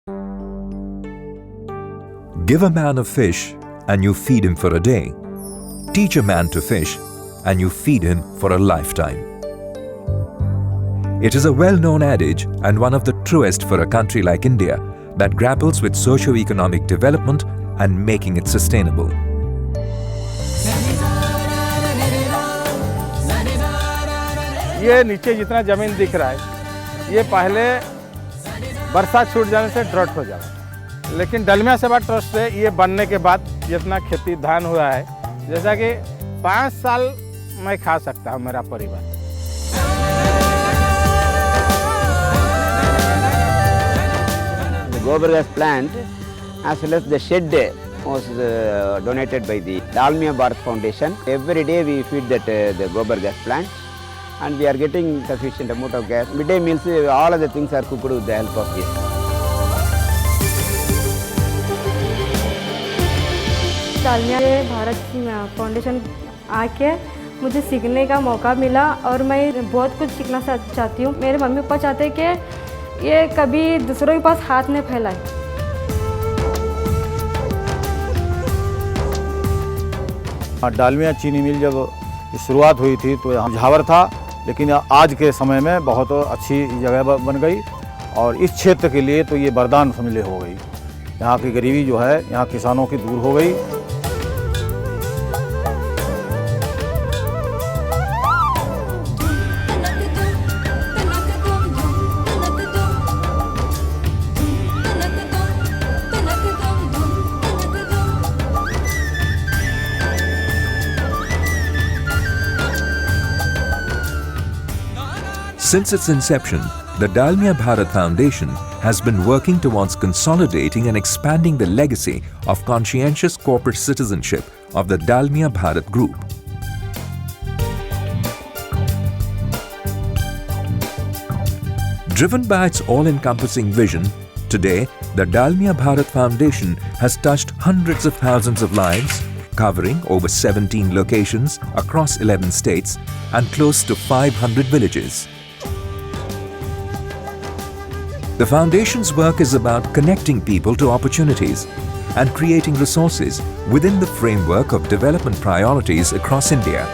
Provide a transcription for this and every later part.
Give a man a fish and you feed him for a day. Teach a man to fish and you feed him for a lifetime. It is a well-known adage and one of the truest for a country like India that grapples with socio-economic development and making it sustainable. ये नीचे जितना जमीन दिख रहा है, ये पहले बरसात छूट जाने से ड्रॉट हो जाता है, लेकिन डालमिया सेवा ट्रस्ट से ये बनने के बाद जितना खेती धान हुआ है, जैसा कि 5 साल मैं खा सकता हूँ मेरा परिवार। The gobar gas plant as well as the shed was donated by the Dalmia CSR Foundation. Every day we feed that the gobar gas plant and we are getting sufficient amount of gas. Midday meals, all of the things are cooked with the help of this. Dalmia Bharat foundation आके मुझे सीखने का मौका मिला और मैं बहुत कुछ सीखना चाहती हूँ। मेरे मम्मी पापा चाहते हैं कि ये कभी दूसरों के पास हाथ नहीं फैलाए। डालमिया चीनी मिल जब शुरुआत हुई थी तो यहाँ झावर था, लेकिन आज के समय में बहुत अच्छी जगह बन गई और इस क्षेत्र के लिए तो ये वरदान समझ हो गई। यहाँ की गरीबी जो है यहाँ किसानों की दूर हो गई। Since its inception, the Dalmia Bharat Foundation has been working towards consolidating and expanding the legacy of conscientious corporate citizenship of the Dalmia Bharat Group. Driven by its all-encompassing vision, today the Dalmia Bharat Foundation has touched hundreds of thousands of lives, covering over 17 locations across 11 states and close to 500 villages. The Foundation's work is about connecting people to opportunities and creating resources within the framework of development priorities across India.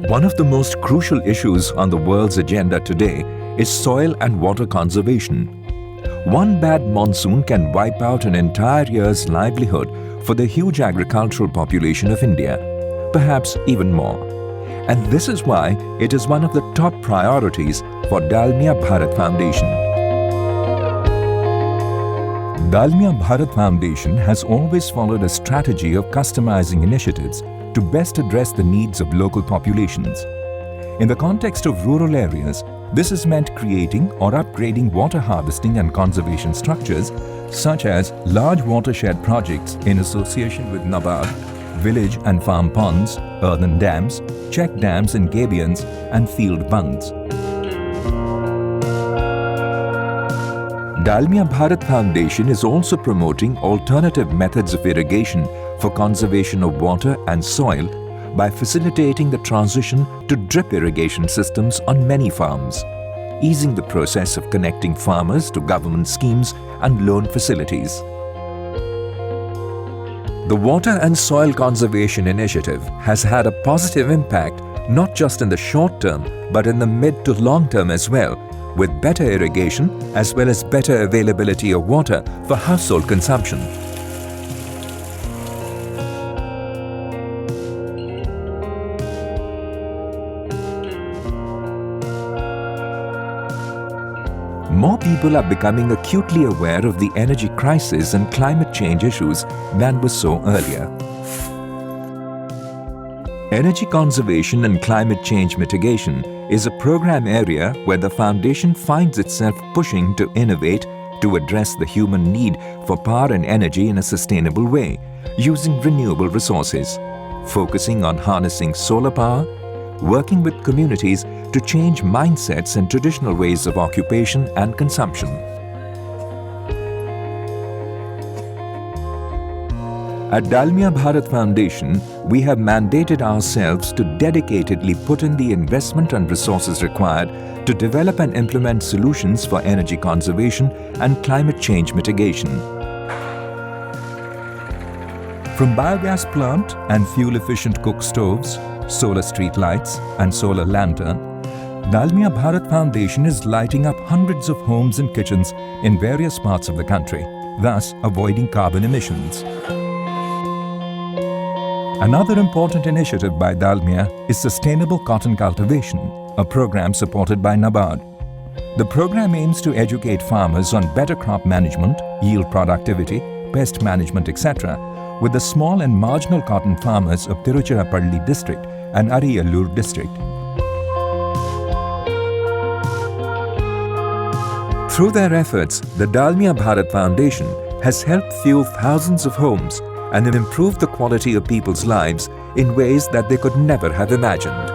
One of the most crucial issues on the world's agenda today is soil and water conservation. One bad monsoon can wipe out an entire year's livelihood for the huge agricultural population of India, perhaps even more. And this is why it is one of the top priorities for Dalmia Bharat Foundation. Dalmia Bharat Foundation has always followed a strategy of customizing initiatives to best address the needs of local populations. In the context of rural areas, this has meant creating or upgrading water harvesting and conservation structures such as large watershed projects in association with NABARD, village and farm ponds, earthen dams, check dams and gabions, and field bunds. Dalmia Bharat Foundation is also promoting alternative methods of irrigation for conservation of water and soil by facilitating the transition to drip irrigation systems on many farms, easing the process of connecting farmers to government schemes and loan facilities. The Water and Soil Conservation Initiative has had a positive impact not just in the short term but in the mid to long term as well, with better irrigation as well as better availability of water for household consumption. More people are becoming acutely aware of the energy crisis and climate change issues than was so earlier. Energy conservation and climate change mitigation is a program area where the Foundation finds itself pushing to innovate to address the human need for power and energy in a sustainable way, using renewable resources, focusing on harnessing solar power, working with communities to change mindsets and traditional ways of occupation and consumption. At Dalmia Bharat Foundation, we have mandated ourselves to dedicatedly put in the investment and resources required to develop and implement solutions for energy conservation and climate change mitigation. From biogas plant and fuel-efficient cook stoves, solar street lights and solar lantern, Dalmia Bharat Foundation is lighting up hundreds of homes and kitchens in various parts of the country, thus avoiding carbon emissions. Another important initiative by Dalmia is Sustainable Cotton Cultivation, a program supported by NABARD. The program aims to educate farmers on better crop management, yield productivity, pest management, etc., with the small and marginal cotton farmers of Tiruchirappalli district and Ariyallur district. Through their efforts, the Dalmia Bharat Foundation has helped fuel thousands of homes and improved the quality of people's lives in ways that they could never have imagined.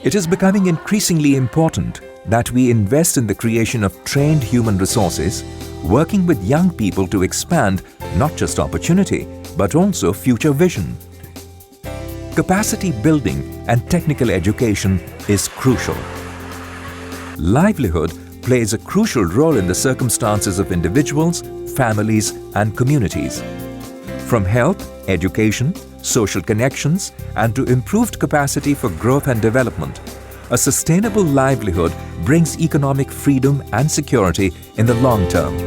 It is becoming increasingly important that we invest in the creation of trained human resources, working with young people to expand not just opportunity, but also future vision. Capacity building and technical education is crucial. Livelihood plays a crucial role in the circumstances of individuals, families, and communities. From health, education, social connections, and to improved capacity for growth and development, a sustainable livelihood brings economic freedom and security in the long term.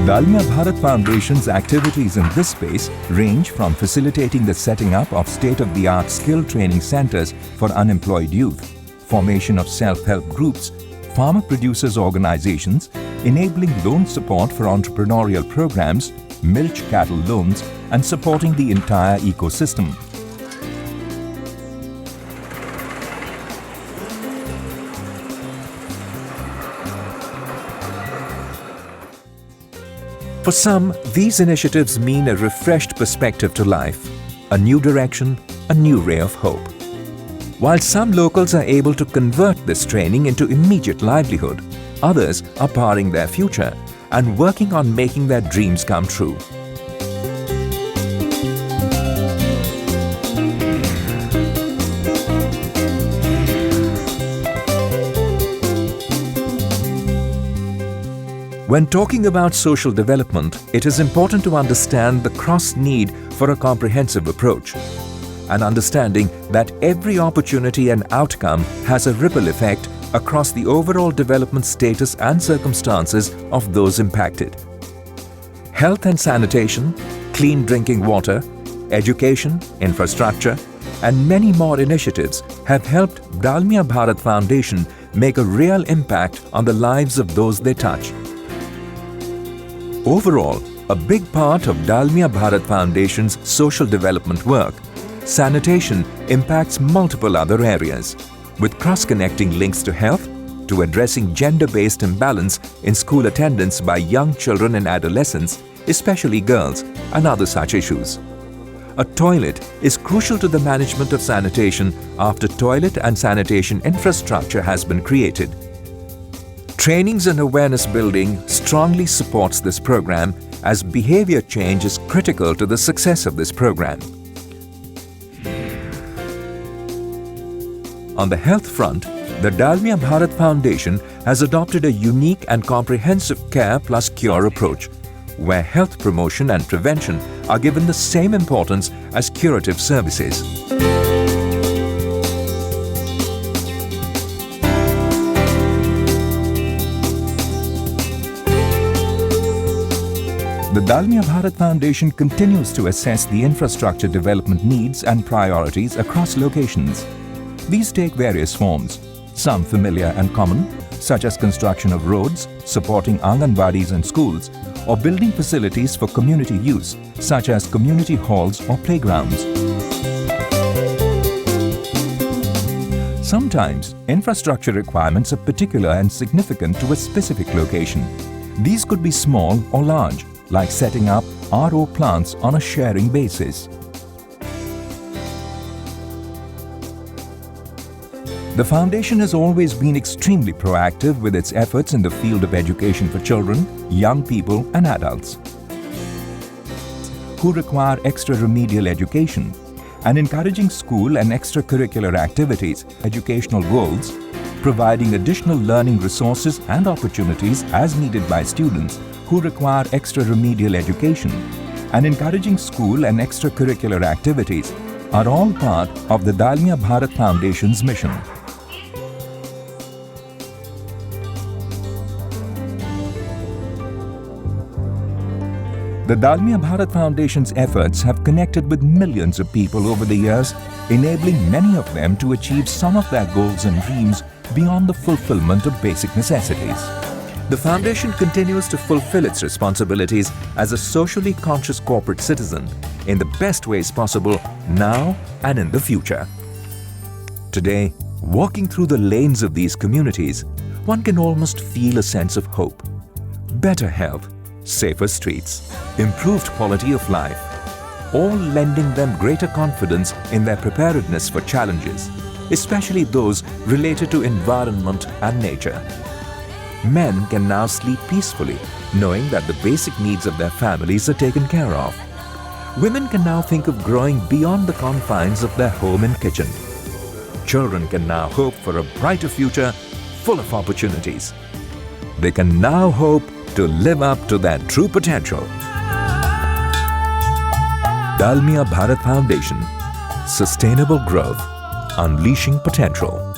Dalmia Bharat Foundation's activities in this space range from facilitating the setting up of state-of-the-art skill training centers for unemployed youth, formation of self-help groups, farmer producers organizations, enabling loan support for entrepreneurial programs, milch cattle loans, and supporting the entire ecosystem. For some, these initiatives mean a refreshed perspective to life, a new direction, a new ray of hope. While some locals are able to convert this training into immediate livelihood, others are powering their future and working on making their dreams come true. When talking about social development, it is important to understand the cross need for a comprehensive approach, an understanding that every opportunity and outcome has a ripple effect across the overall development status and circumstances of those impacted. Health and sanitation, clean drinking water, education, infrastructure, and many more initiatives have helped Dalmia Bharat Foundation make a real impact on the lives of those they touch. Overall, a big part of Dalmia Bharat Foundation's social development work, sanitation impacts multiple other areas, with cross-connecting links to health, to addressing gender-based imbalance in school attendance by young children and adolescents, especially girls, and other such issues. A toilet is crucial to the management of sanitation after toilet and sanitation infrastructure has been created. Trainings and awareness building strongly supports this program, as behavior change is critical to the success of this program. On the health front, the Dalmia Bharat Foundation has adopted a unique and comprehensive care plus cure approach, where health promotion and prevention are given the same importance as curative services. The Dalmia Bharat Foundation continues to assess the infrastructure development needs and priorities across locations. These take various forms, some familiar and common, such as construction of roads, supporting Anganwadis and schools, or building facilities for community use, such as community halls or playgrounds. Sometimes, infrastructure requirements are particular and significant to a specific location. These could be small or large, like setting up RO plants on a sharing basis. The Foundation has always been extremely proactive with its efforts in the field of education for children, young people and adults who require extra remedial education, and encouraging school and extracurricular activities, educational goals, providing additional learning resources and opportunities as needed by students who require extra remedial education, and encouraging school and extracurricular activities are all part of the Dalmia Bharat Foundation's mission. The Dalmia Bharat Foundation's efforts have connected with millions of people over the years, enabling many of them to achieve some of their goals and dreams beyond the fulfillment of basic necessities. The Foundation continues to fulfill its responsibilities as a socially conscious corporate citizen in the best ways possible now and in the future. Today, walking through the lanes of these communities, one can almost feel a sense of hope. Better health, safer streets, improved quality of life, all lending them greater confidence in their preparedness for challenges, especially those related to environment and nature. Men can now sleep peacefully, knowing that the basic needs of their families are taken care of. Women can now think of growing beyond the confines of their home and kitchen. Children can now hope for a brighter future full of opportunities. They can now hope to live up to their true potential. Dalmia Bharat Foundation. Sustainable growth. Unleashing potential.